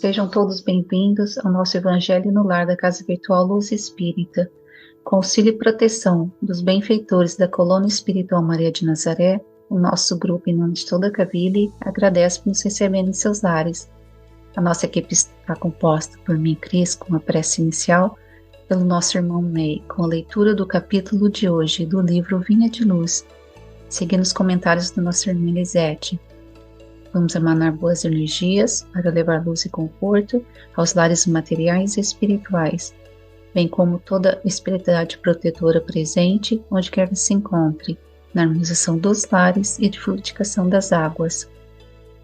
Sejam todos bem-vindos ao nosso Evangelho no Lar da Casa Virtual Luz Espírita. Com auxílio e proteção dos benfeitores da Colônia Espiritual Maria de Nazaré, o nosso grupo, em nome de toda a Cavile, agradece por nos receber em seus lares. A nossa equipe está composta por mim, Cris, com a prece inicial, pelo nosso irmão Ney, com a leitura do capítulo de hoje do livro Vinha de Luz, seguindo os comentários da nossa irmã Elisete. Vamos emanar boas energias para levar luz e conforto aos lares materiais e espirituais, bem como toda a espiritualidade protetora presente, onde quer que se encontre, na harmonização dos lares e de fluidificação das águas.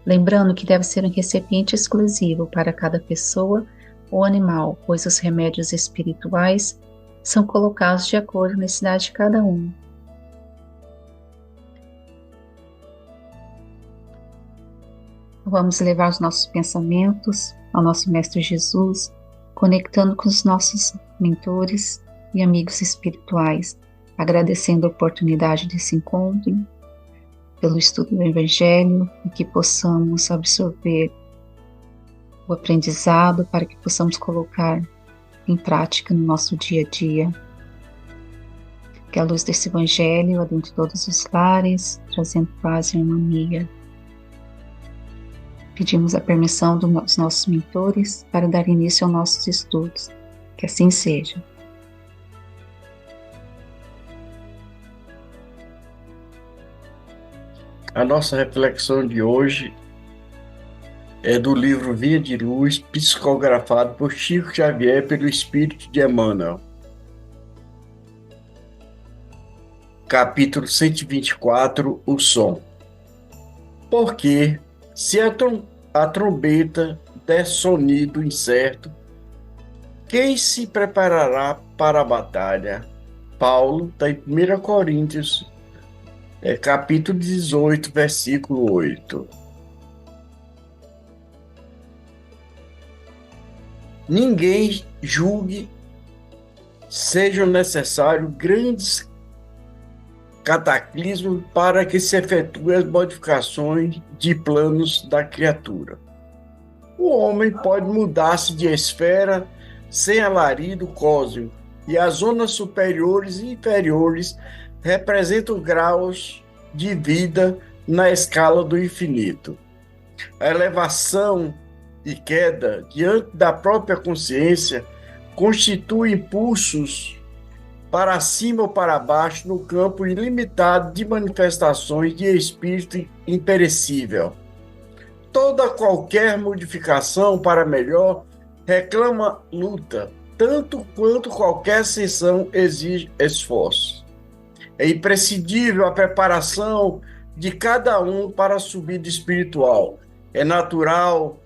Lembrando que deve ser um recipiente exclusivo para cada pessoa ou animal, pois os remédios espirituais são colocados de acordo com a necessidade de cada um. Vamos levar os nossos pensamentos ao nosso Mestre Jesus, conectando com os nossos mentores e amigos espirituais, agradecendo a oportunidade desse encontro, pelo estudo do Evangelho, e que possamos absorver o aprendizado para que possamos colocar em prática no nosso dia a dia. Que a luz desse Evangelho adentre todos os lares, trazendo paz e harmonia. Pedimos a permissão dos nossos mentores para dar início aos nossos estudos. Que assim seja. A nossa reflexão de hoje é do livro Vinha de Luz, psicografado por Chico Xavier pelo Espírito de Emmanuel. Capítulo 124, o som. Porque se a trombeta der sonido incerto, quem se preparará para a batalha? Paulo, está em 1 Coríntios, capítulo 18, versículo 8. Ninguém julgue sejam necessários grandes cataclismo para que se efetuem as modificações de planos da criatura. O homem pode mudar-se de esfera sem alarido cósmico, e as zonas superiores e inferiores representam graus de vida na escala do infinito. A elevação e queda diante da própria consciência constitui impulsos para cima ou para baixo no campo ilimitado de manifestações de espírito imperecível. Qualquer modificação para melhor reclama luta, tanto quanto qualquer ascensão exige esforço. É imprescindível a preparação de cada um para a subida espiritual. É natural,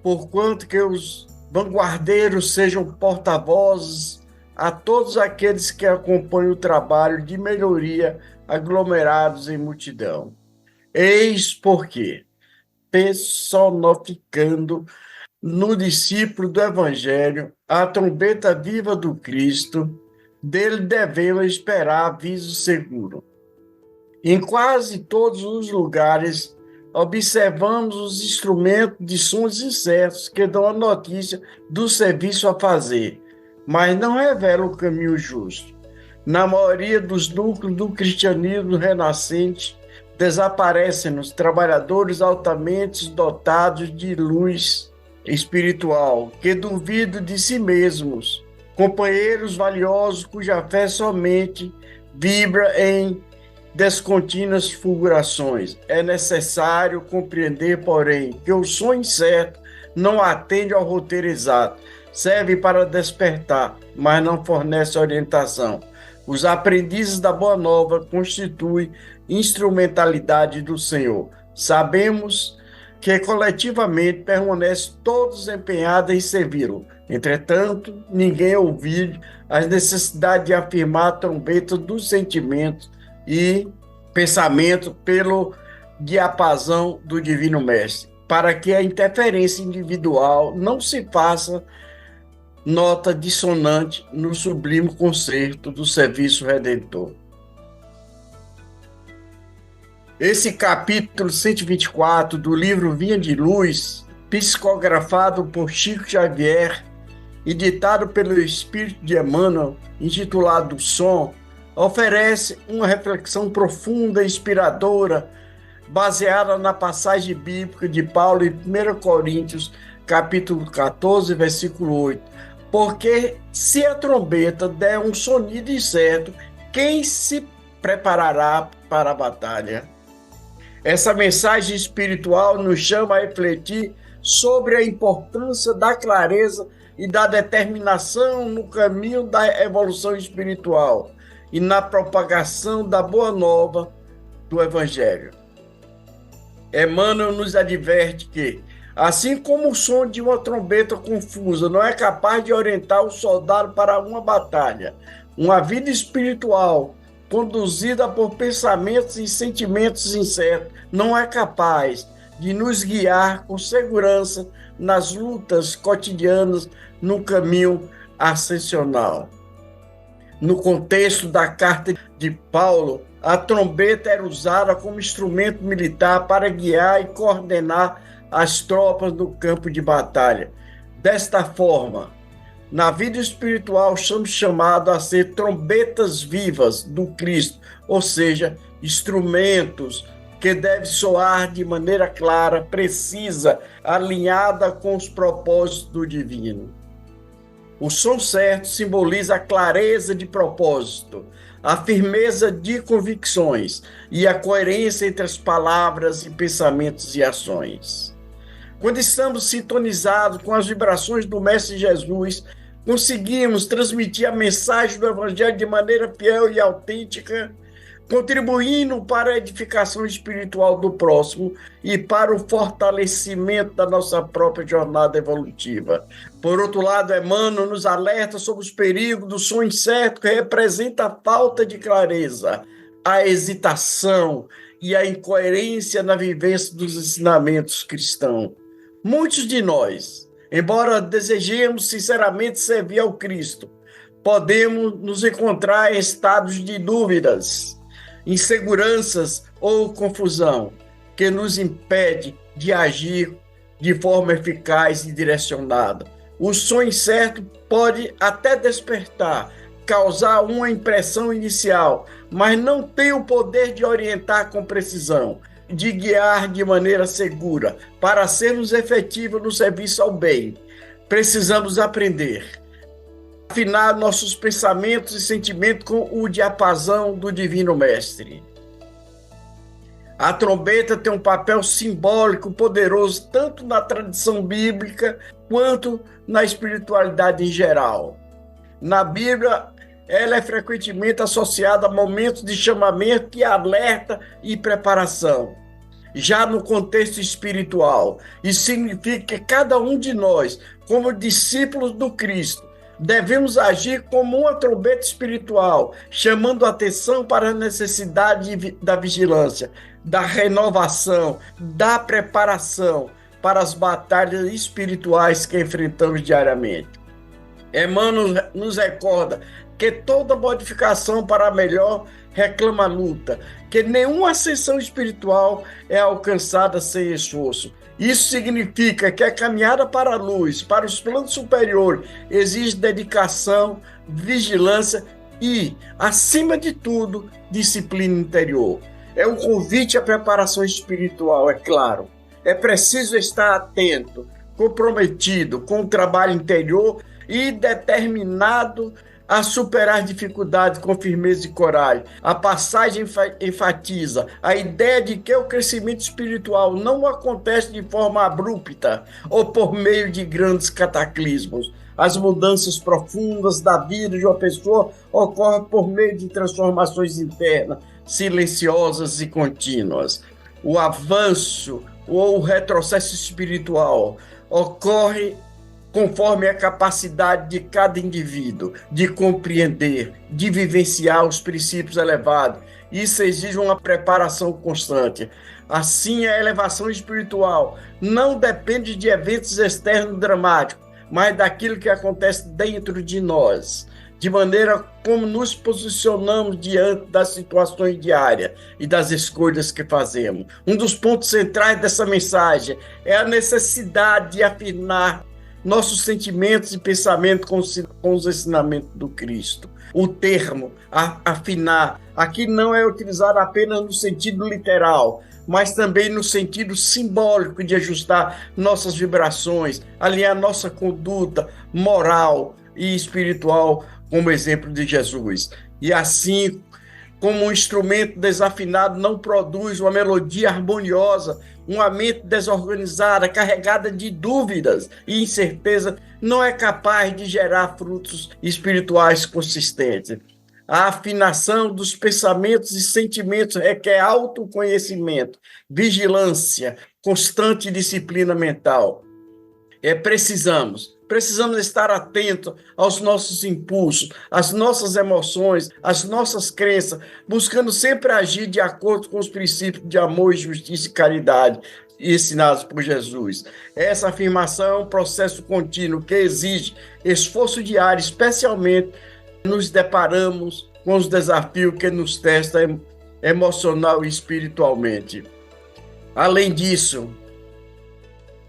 porquanto que os vanguardeiros sejam porta-vozes a todos aqueles que acompanham o trabalho de melhoria aglomerados em multidão. Eis porque, personificando no discípulo do Evangelho a trombeta viva do Cristo, dele devemos esperar aviso seguro. Em quase todos os lugares, observamos os instrumentos de sons incertos que dão a notícia do serviço a fazer, mas não revela o caminho justo. Na maioria dos núcleos do cristianismo renascente, desaparecem os trabalhadores altamente dotados de luz espiritual, que duvidam de si mesmos, companheiros valiosos cuja fé somente vibra em descontínuas fulgurações. É necessário compreender, porém, que o som incerto não atende ao roteiro exato, serve para despertar, mas não fornece orientação. Os aprendizes da Boa Nova constituem instrumentalidade do Senhor. Sabemos que coletivamente permanecem todos empenhados em servi-lo. Entretanto, ninguém ouviu as necessidades de afirmar a trombeta dos sentimentos e pensamento pelo diapasão do Divino Mestre, para que a interferência individual não se faça nota dissonante no sublime concerto do serviço redentor. Esse capítulo 124 do livro Vinha de Luz, psicografado por Chico Xavier e ditado pelo Espírito de Emmanuel, intitulado Som, oferece uma reflexão profunda e inspiradora, baseada na passagem bíblica de Paulo em 1 Coríntios, capítulo 14, versículo 8. Porque se a trombeta der um sonido incerto, quem se preparará para a batalha? Essa mensagem espiritual nos chama a refletir sobre a importância da clareza e da determinação no caminho da evolução espiritual e na propagação da boa nova do Evangelho. Emmanuel nos adverte que, assim como o som de uma trombeta confusa não é capaz de orientar o soldado para uma batalha, uma vida espiritual conduzida por pensamentos e sentimentos incertos não é capaz de nos guiar com segurança nas lutas cotidianas no caminho ascensional. No contexto da carta de Paulo, a trombeta era usada como instrumento militar para guiar e coordenar as tropas no campo de batalha. Desta forma, na vida espiritual somos chamados a ser trombetas vivas do Cristo, ou seja, instrumentos que devem soar de maneira clara, precisa, alinhada com os propósitos do divino. O som certo simboliza a clareza de propósito, a firmeza de convicções e a coerência entre as palavras e pensamentos e ações. Quando estamos sintonizados com as vibrações do Mestre Jesus, conseguimos transmitir a mensagem do Evangelho de maneira fiel e autêntica, contribuindo para a edificação espiritual do próximo e para o fortalecimento da nossa própria jornada evolutiva. Por outro lado, Emmanuel nos alerta sobre os perigos do som incerto, que representa a falta de clareza, a hesitação e a incoerência na vivência dos ensinamentos cristãos. Muitos de nós, embora desejemos sinceramente servir ao Cristo, podemos nos encontrar em estados de dúvidas, inseguranças ou confusão, que nos impede de agir de forma eficaz e direcionada. O som incerto pode até despertar, causar uma impressão inicial, mas não tem o poder de orientar com precisão, de guiar de maneira segura. Para sermos efetivos no serviço ao bem, precisamos aprender a afinar nossos pensamentos e sentimentos com o diapasão do Divino Mestre. A trombeta tem um papel simbólico poderoso tanto na tradição bíblica quanto na espiritualidade em geral. Na Bíblia, ela é frequentemente associada a momentos de chamamento e alerta e preparação. Já no contexto espiritual, isso significa que cada um de nós, como discípulos do Cristo, devemos agir como uma trombeta espiritual, chamando a atenção para a necessidade da vigilância, da renovação, da preparação para as batalhas espirituais que enfrentamos diariamente. Emmanuel nos recorda que toda modificação para melhor reclama luta, que nenhuma ascensão espiritual é alcançada sem esforço. Isso significa que a caminhada para a luz, para os planos superiores, exige dedicação, vigilância e, acima de tudo, disciplina interior. É um convite à preparação espiritual, é claro. É preciso estar atento, comprometido com o trabalho interior e determinado a superar dificuldades com firmeza e coragem. A passagem enfatiza a ideia de que o crescimento espiritual não acontece de forma abrupta ou por meio de grandes cataclismos. As mudanças profundas da vida de uma pessoa ocorrem por meio de transformações internas, silenciosas e contínuas. O avanço ou o retrocesso espiritual ocorre conforme a capacidade de cada indivíduo de compreender, de vivenciar os princípios elevados. Isso exige uma preparação constante. Assim, a elevação espiritual não depende de eventos externos dramáticos, mas daquilo que acontece dentro de nós, de maneira como nos posicionamos diante das situações diárias e das escolhas que fazemos. Um dos pontos centrais dessa mensagem é a necessidade de afinar nossos sentimentos e pensamentos com os ensinamentos do Cristo. O termo afinar aqui não é utilizado apenas no sentido literal, mas também no sentido simbólico de ajustar nossas vibrações, alinhar nossa conduta moral e espiritual como exemplo de Jesus. E assim, como um instrumento desafinado não produz uma melodia harmoniosa, uma mente desorganizada, carregada de dúvidas e incerteza, não é capaz de gerar frutos espirituais consistentes. A afinação dos pensamentos e sentimentos requer autoconhecimento, vigilância, constante disciplina mental. Precisamos estar atentos aos nossos impulsos, às nossas emoções, às nossas crenças, buscando sempre agir de acordo com os princípios de amor, justiça e caridade ensinados por Jesus. Essa afirmação é um processo contínuo que exige esforço diário, especialmente nos deparamos com os desafios que nos testam emocional e espiritualmente. Além disso,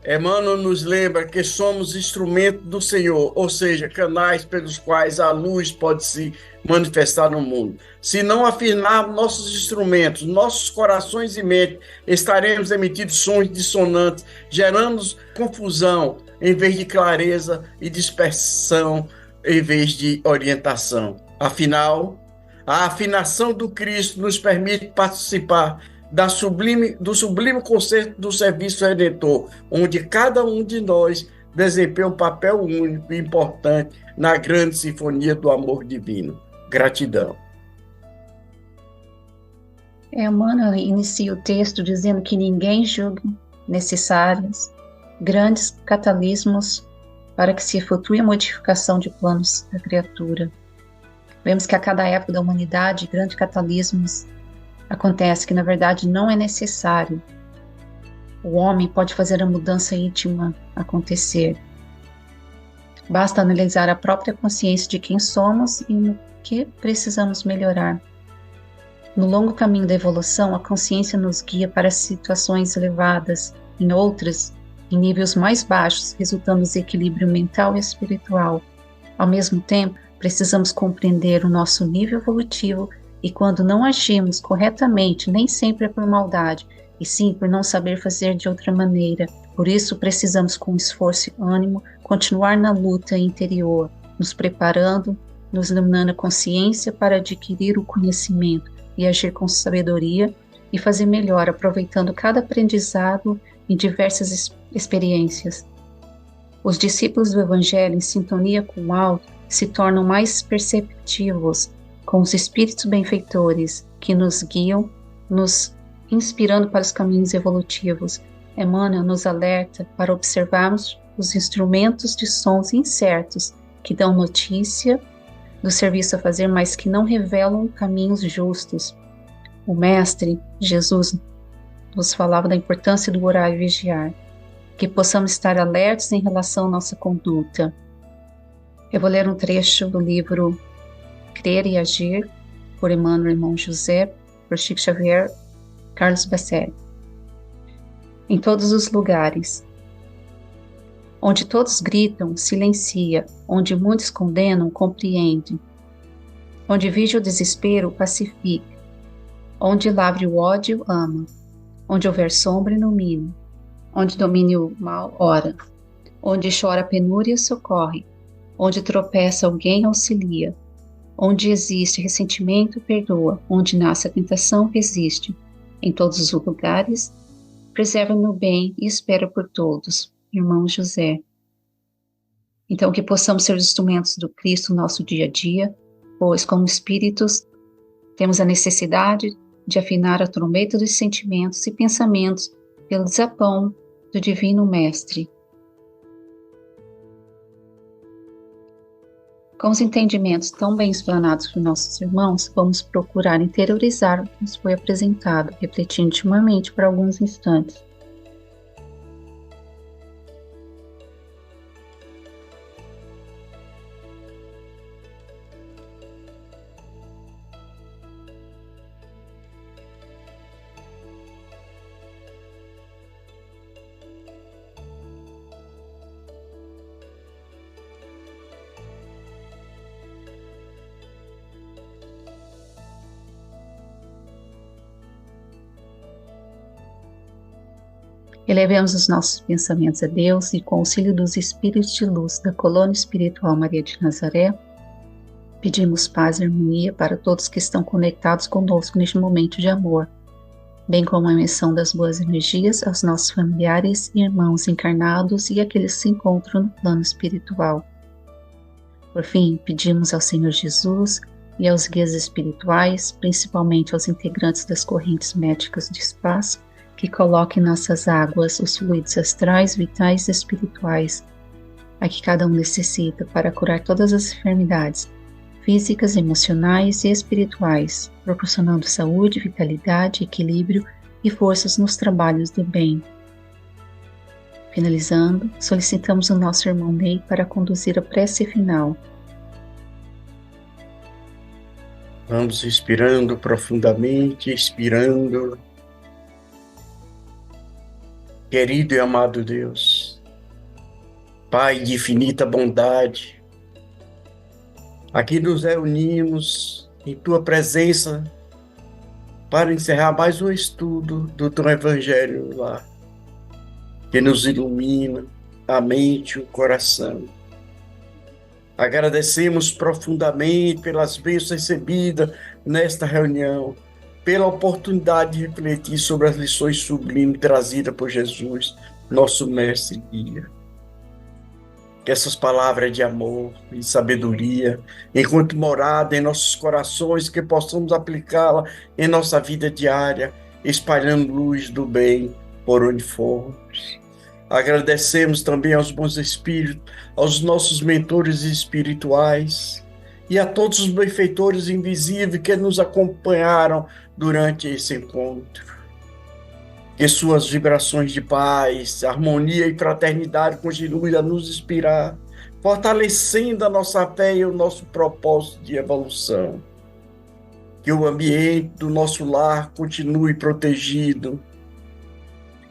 Emmanuel nos lembra que somos instrumentos do Senhor, ou seja, canais pelos quais a luz pode se manifestar no mundo. Se não afinarmos nossos instrumentos, nossos corações e mente, estaremos emitindo sons dissonantes, gerando confusão em vez de clareza e dispersão em vez de orientação. Afinal, a afinação do Cristo nos permite participar do sublime conceito do serviço redentor, onde cada um de nós desempenha um papel único e importante na grande sinfonia do amor divino. Gratidão. Emmanuel inicia o texto dizendo que ninguém julgue necessários grandes cataclismos para que se efetue a modificação de planos da criatura. Vemos que a cada época da humanidade, grandes cataclismos acontece que, na verdade, não é necessário. O homem pode fazer a mudança íntima acontecer. Basta analisar a própria consciência de quem somos e no que precisamos melhorar. No longo caminho da evolução, a consciência nos guia para situações elevadas, em outras, em níveis mais baixos, resultando do desequilíbrio mental e espiritual. Ao mesmo tempo, precisamos compreender o nosso nível evolutivo e quando não agimos corretamente, nem sempre é por maldade, e sim por não saber fazer de outra maneira. Por isso, precisamos, com esforço e ânimo, continuar na luta interior, nos preparando, nos iluminando a consciência para adquirir o conhecimento e agir com sabedoria e fazer melhor, aproveitando cada aprendizado em diversas experiências. Os discípulos do Evangelho, em sintonia com o alto, se tornam mais perceptivos com os espíritos benfeitores que nos guiam, nos inspirando para os caminhos evolutivos. Emmanuel nos alerta para observarmos os instrumentos de sons incertos que dão notícia do serviço a fazer, mas que não revelam caminhos justos. O Mestre, Jesus, nos falava da importância do orar e vigiar, que possamos estar alertos em relação à nossa conduta. Eu vou ler um trecho do livro Crer e Agir, por Emmanuel Irmão José, por Chico Xavier, Carlos Bacelli. Em todos os lugares, onde todos gritam, silencia, onde muitos condenam, compreende, onde vige o desespero, pacifica, onde lavre o ódio, ama, onde houver sombra, ilumina, onde domine o mal, ora, onde chora a penúria, socorre, onde tropeça alguém, auxilia, onde existe ressentimento, perdoa, onde nasce a tentação, resiste. Em todos os lugares, preserva no bem e espera por todos. Irmão José. Então, que possamos ser os instrumentos do Cristo no nosso dia a dia, pois, como espíritos, temos a necessidade de afinar a trombeta dos sentimentos e pensamentos pelo desapão do Divino Mestre. Com os entendimentos tão bem explanados por nossos irmãos, vamos procurar interiorizar o que nos foi apresentado, refletindo intimamente por alguns instantes. Elevemos os nossos pensamentos a Deus e, com o auxílio dos espíritos de luz da colônia espiritual Maria de Nazaré, pedimos paz e harmonia para todos que estão conectados conosco neste momento de amor, bem como a emissão das boas energias aos nossos familiares e irmãos encarnados e aqueles que se encontram no plano espiritual. Por fim, pedimos ao Senhor Jesus e aos guias espirituais, principalmente aos integrantes das correntes médicas de espaço, que coloque em nossas águas os fluidos astrais, vitais e espirituais, a que cada um necessita para curar todas as enfermidades físicas, emocionais e espirituais, proporcionando saúde, vitalidade, equilíbrio e forças nos trabalhos do bem. Finalizando, solicitamos o nosso irmão Ney para conduzir a prece final. Vamos inspirando profundamente, expirando. Querido e amado Deus, Pai de infinita bondade, aqui nos reunimos em Tua presença para encerrar mais um estudo do Teu Evangelho lá, que nos ilumina a mente e o coração. Agradecemos profundamente pelas bênçãos recebidas nesta reunião, pela oportunidade de refletir sobre as lições sublimes trazidas por Jesus, nosso mestre e guia. Que essas palavras de amor e sabedoria encontrem morada em nossos corações, que possamos aplicá-la em nossa vida diária, espalhando luz do bem por onde formos. Agradecemos também aos bons espíritos, aos nossos mentores espirituais e a todos os benfeitores invisíveis que nos acompanharam durante esse encontro. Que suas vibrações de paz, harmonia e fraternidade continuem a nos inspirar, fortalecendo a nossa fé e o nosso propósito de evolução. Que o ambiente do nosso lar continue protegido,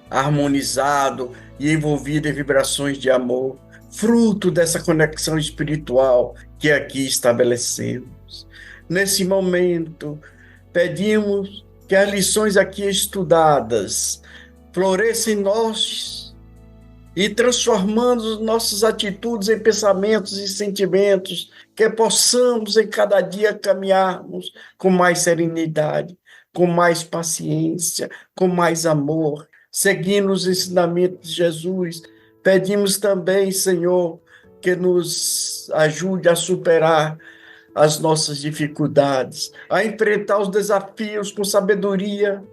harmonizado e envolvido em vibrações de amor, fruto dessa conexão espiritual que aqui estabelecemos. Nesse momento, pedimos que as lições aqui estudadas floresçam em nós e transformando nossas atitudes em pensamentos e sentimentos, que possamos em cada dia caminharmos com mais serenidade, com mais paciência, com mais amor, seguindo os ensinamentos de Jesus. Pedimos também, Senhor, que nos ajude a superar as nossas dificuldades, a enfrentar os desafios com sabedoria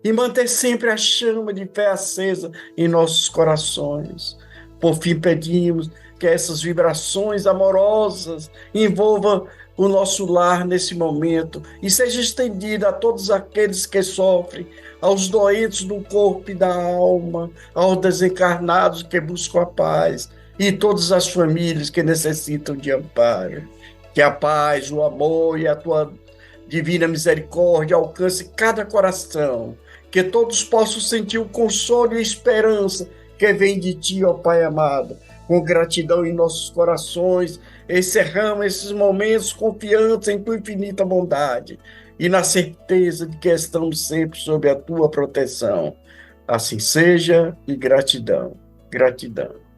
e manter sempre a chama de fé acesa em nossos corações. Por fim, pedimos que essas vibrações amorosas envolvam o nosso lar nesse momento e seja estendida a todos aqueles que sofrem, aos doentes do corpo e da alma, aos desencarnados que buscam a paz e todas as famílias que necessitam de amparo. Que a paz, o amor e a Tua divina misericórdia alcance cada coração, que todos possam sentir o consolo e a esperança que vem de Ti, ó Pai amado. Com gratidão em nossos corações, encerramos esses momentos confiantes em Tua infinita bondade e na certeza de que estamos sempre sob a Tua proteção. Assim seja, e gratidão, gratidão.